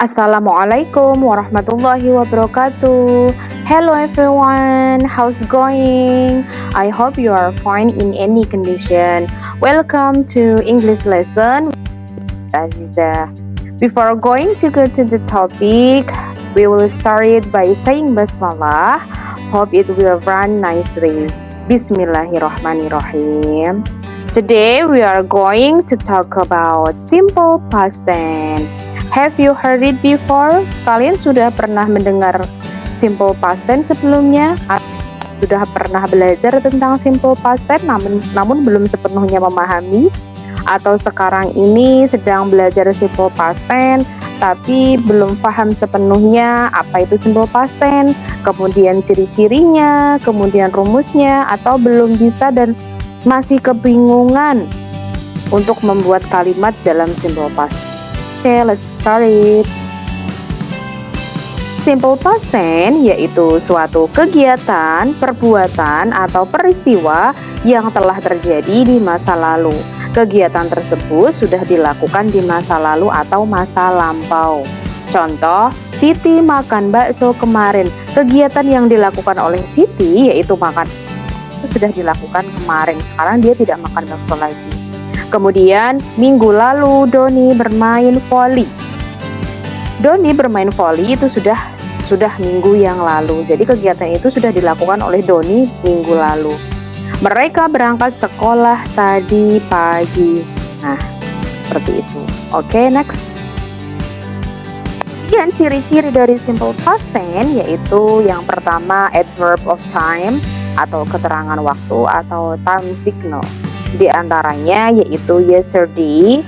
Assalamualaikum warahmatullahi wabarakatuh. Hello everyone, how's going? I hope you are fine in any condition. Welcome to English lesson with Aziza. Before going to go to the topic, we will start it by saying basmalah. Hope it will run nicely. Bismillahirrahmanirrahim. Today we are going to talk about simple past tense. Have you heard it before? Kalian sudah pernah mendengar simple past tense sebelumnya? Sudah pernah belajar tentang simple past tense namun belum sepenuhnya memahami? Atau sekarang ini sedang belajar simple past tense tapi belum paham sepenuhnya apa itu simple past tense, kemudian ciri-cirinya, kemudian rumusnya, atau belum bisa dan masih kebingungan untuk membuat kalimat dalam simple past tense? Okay, let's start it. Simple past tense yaitu suatu kegiatan, perbuatan, atau peristiwa yang telah terjadi di masa lalu. Kegiatan tersebut sudah dilakukan di masa lalu atau masa lampau. Contoh, Siti makan bakso kemarin. Kegiatan yang dilakukan oleh Siti yaitu makan itu sudah dilakukan kemarin. Sekarang dia tidak makan bakso lagi. Kemudian minggu lalu Doni bermain voli. Doni bermain voli itu sudah minggu yang lalu. Jadi kegiatan itu sudah dilakukan oleh Doni minggu lalu. Mereka berangkat sekolah tadi pagi. Nah, seperti itu. Oke, next. Kemudian ciri-ciri dari simple past tense yaitu yang pertama adverb of time atau keterangan waktu atau time signal. Di antaranya yaitu yesterday,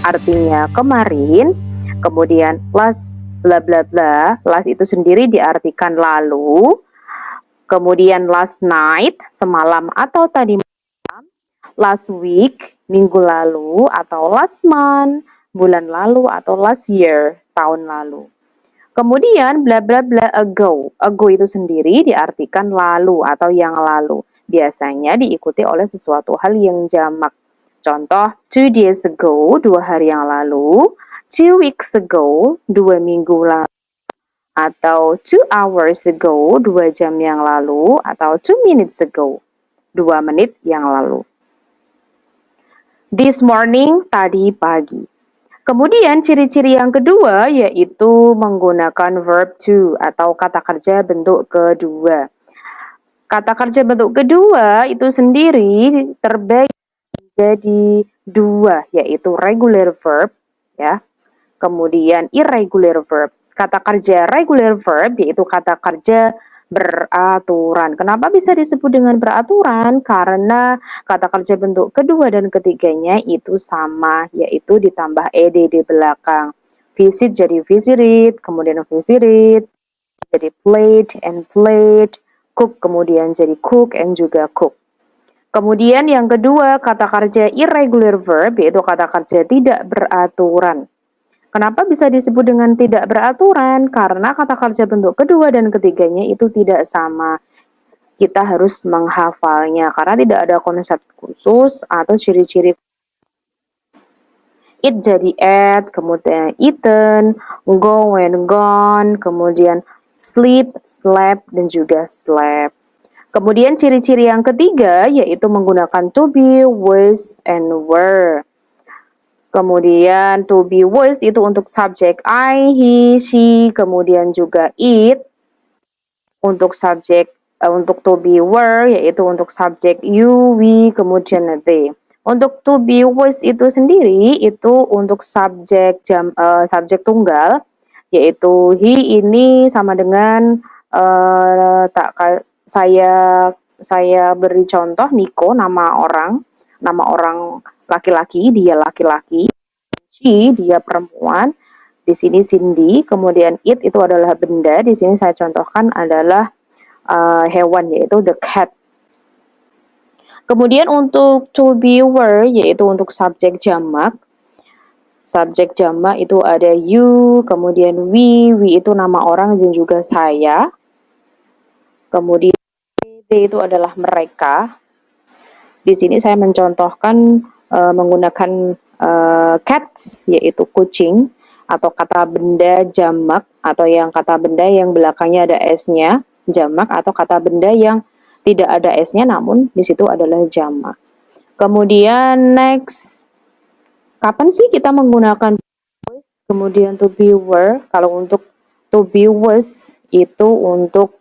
artinya kemarin, kemudian last bla bla bla, last itu sendiri diartikan lalu, kemudian last night, semalam atau tadi malam, last week, minggu lalu, atau last month, bulan lalu, atau last year, tahun lalu. Kemudian bla bla bla ago. Ago itu sendiri diartikan lalu atau yang lalu. Biasanya diikuti oleh sesuatu hal yang jamak. Contoh, 2 days ago, 2 hari yang lalu, 2 weeks ago, 2 minggu lalu, atau 2 hours ago, 2 jam yang lalu, atau 2 minutes ago, 2 menit yang lalu. This morning, tadi pagi. Kemudian ciri-ciri yang kedua yaitu menggunakan verb to atau kata kerja bentuk kedua. Kata kerja bentuk kedua itu sendiri terbagi menjadi dua, yaitu regular verb ya. Kemudian irregular verb. Kata kerja regular verb yaitu kata kerja beraturan. Kenapa bisa disebut dengan beraturan? Karena kata kerja bentuk kedua dan ketiganya itu sama, yaitu ditambah ed di belakang. Visit jadi visited, kemudian visited, jadi played and played, cook kemudian jadi cook and juga cook. Kemudian yang kedua, kata kerja irregular verb yaitu kata kerja tidak beraturan. Kenapa bisa disebut dengan tidak beraturan? Karena kata kerja bentuk kedua dan ketiganya itu tidak sama. Kita harus menghafalnya karena tidak ada konsep khusus atau ciri-ciri. Eat jadi ate, kemudian eaten, go and gone, kemudian sleep, slept, dan juga slept. Kemudian ciri-ciri yang ketiga yaitu menggunakan to be, was, and were. Kemudian to be was itu untuk subjek I, he, she, kemudian juga it. Untuk subjek untuk to be were yaitu untuk subjek you, we, kemudian they. Untuk to be was itu sendiri itu untuk subjek subjek tunggal yaitu he ini sama dengan saya beri contoh Niko nama orang laki-laki, dia laki-laki, she dia perempuan, di sini Cindy, kemudian it itu adalah benda, di sini saya contohkan adalah hewan yaitu the cat. Kemudian untuk to be were yaitu untuk subjek jamak. Subjek jamak itu ada you, kemudian we itu nama orang dan juga saya. Kemudian they itu adalah mereka. Di sini saya mencontohkan menggunakan cats yaitu kucing. atau kata benda jamak atau yang kata benda yang belakangnya ada s-nya, jamak, atau kata benda yang tidak ada s-nya namun di situ adalah jamak. Kemudian next, kapan sih kita menggunakan was, kemudian to be were? Kalau untuk to be was itu untuk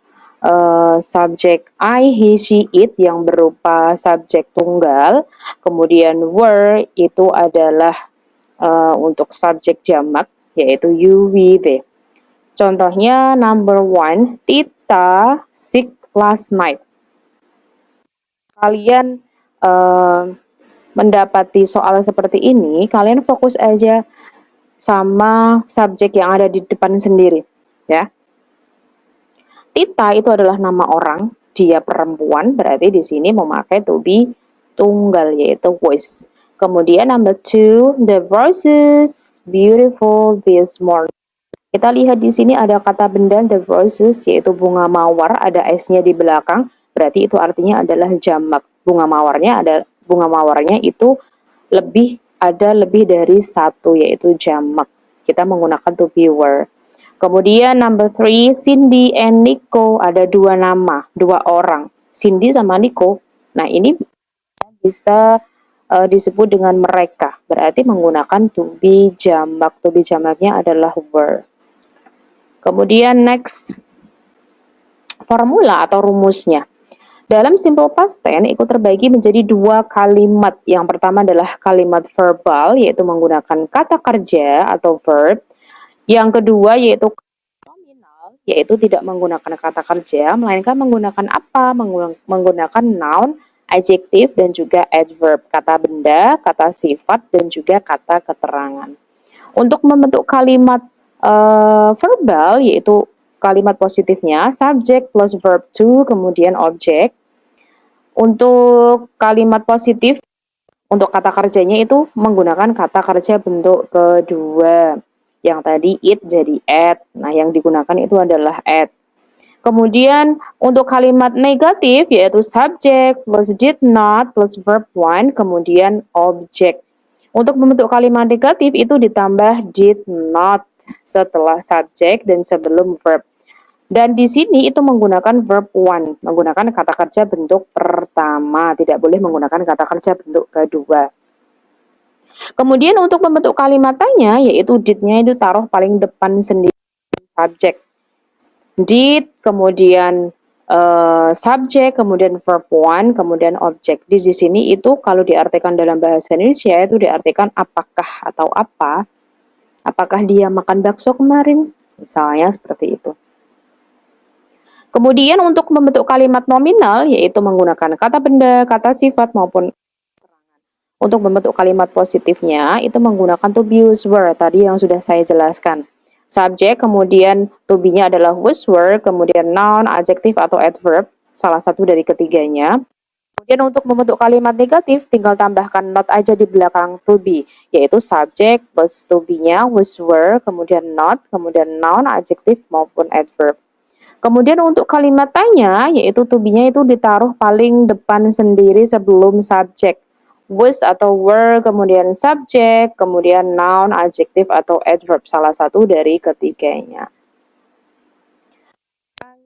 subjek I, he, she, it yang berupa subjek tunggal. Kemudian were itu adalah untuk subjek jamak yaitu you, we, they. Contohnya number one, Tita sick last night. Kalian mendapati soal seperti ini, kalian fokus aja sama subjek yang ada di depan sendiri, ya. Tita itu adalah nama orang, dia perempuan, berarti di sini memakai to be tunggal yaitu was. Kemudian number two, the roses beautiful this morning. Kita lihat di sini ada kata benda the roses yaitu bunga mawar, ada s-nya di belakang, berarti itu artinya adalah jamak. Bunga mawarnya itu lebih dari satu yaitu jamak. Kita menggunakan to be were. Kemudian number three, Cindy and Nico, ada dua nama, dua orang, Cindy sama Nico. Nah ini bisa disebut dengan mereka, berarti menggunakan to be jamak. To be jamaknya adalah were. Kemudian next, formula atau rumusnya. Dalam simple past tense itu terbagi menjadi dua kalimat. Yang pertama adalah kalimat verbal, yaitu menggunakan kata kerja atau verb. Yang kedua yaitu nominal, yaitu tidak menggunakan kata kerja, melainkan menggunakan apa? Menggunakan noun, adjective, dan juga adverb, kata benda, kata sifat, dan juga kata keterangan. Untuk membentuk kalimat verbal, yaitu kalimat positifnya, subject plus verb to, kemudian object. Untuk kalimat positif, untuk kata kerjanya itu menggunakan kata kerja bentuk kedua. Yang tadi it jadi at. Nah, yang digunakan itu adalah at. Kemudian untuk kalimat negatif yaitu subject plus did not plus verb one, kemudian object. Untuk membentuk kalimat negatif itu ditambah did not setelah subject dan sebelum verb. Dan di sini itu menggunakan verb one, menggunakan kata kerja bentuk pertama, tidak boleh menggunakan kata kerja bentuk kedua. Kemudian untuk membentuk kalimat tanya, yaitu did-nya itu taruh paling depan sendiri subjek. Did, kemudian subjek, kemudian verb one, kemudian objek. Di sini itu kalau diartikan dalam bahasa Indonesia itu diartikan apakah atau apa. Apakah dia makan bakso kemarin? Misalnya seperti itu. Kemudian untuk membentuk kalimat nominal yaitu menggunakan kata benda, kata sifat maupun keterangan. Untuk membentuk kalimat positifnya itu menggunakan to be, was, were tadi yang sudah saya jelaskan. Subjek, kemudian to be-nya adalah was, were, kemudian noun, adjective atau adverb, salah satu dari ketiganya. Kemudian untuk membentuk kalimat negatif tinggal tambahkan not aja di belakang to be, yaitu subjek plus to be-nya was, were, kemudian not, kemudian noun, adjective maupun adverb. Kemudian untuk kalimat tanya, yaitu to be-nya itu ditaruh paling depan sendiri sebelum subjek. Was atau were, kemudian subjek, kemudian noun, adjective atau adverb, salah satu dari ketiganya.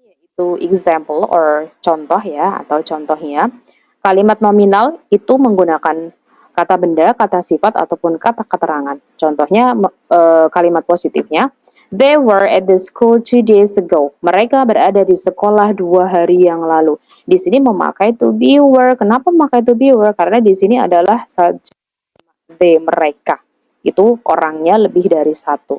Yaitu example or contoh ya, atau contohnya. Kalimat nominal itu menggunakan kata benda, kata sifat, ataupun kata keterangan. Contohnya kalimat positifnya, they were at the school 2 days ago. Mereka berada di sekolah 2 hari yang lalu. Di sini memakai to be were. Kenapa memakai to be were? Karena di sini adalah subjek they, mereka. Itu orangnya lebih dari satu.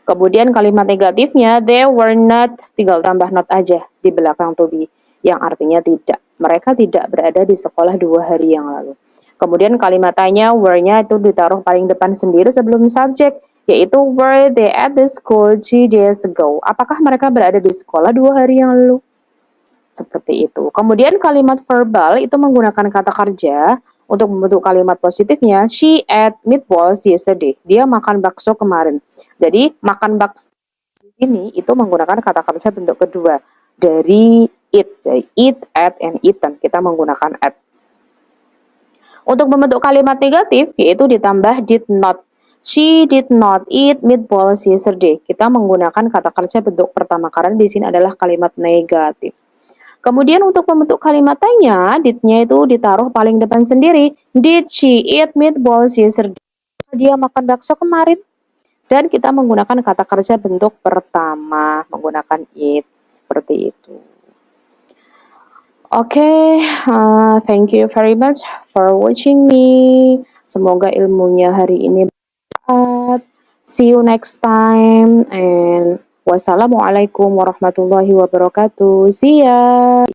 Kemudian kalimat negatifnya, they were not, tinggal tambah not aja di belakang to be, yang artinya tidak. Mereka tidak berada di sekolah 2 hari yang lalu. Kemudian kalimat tanya, were-nya itu ditaruh paling depan sendiri sebelum subjek, yaitu were they at the school 2 days ago. Apakah mereka berada di sekolah 2 hari yang lalu? Seperti itu. Kemudian kalimat verbal itu menggunakan kata kerja. Untuk membentuk kalimat positifnya, she ate meatballs yesterday. Dia makan bakso kemarin. Jadi makan bakso di sini itu menggunakan kata kerja bentuk kedua dari eat. Jadi eat, ate, and eaten. Kita menggunakan ate. Untuk membentuk kalimat negatif yaitu ditambah did not. She did not eat meatballs yesterday. Kita menggunakan kata kerja bentuk pertama karena di sini adalah kalimat negatif. Kemudian untuk membentuk kalimat tanya, did-nya itu ditaruh paling depan sendiri. Did she eat meatballs yesterday? Dia makan bakso kemarin. Dan kita menggunakan kata kerja bentuk pertama, menggunakan it, seperti itu. Oke, thank you very much for watching me. Semoga ilmunya hari ini bermanfaat. See you next time and wassalamualaikum warahmatullahi wabarakatuh. See ya.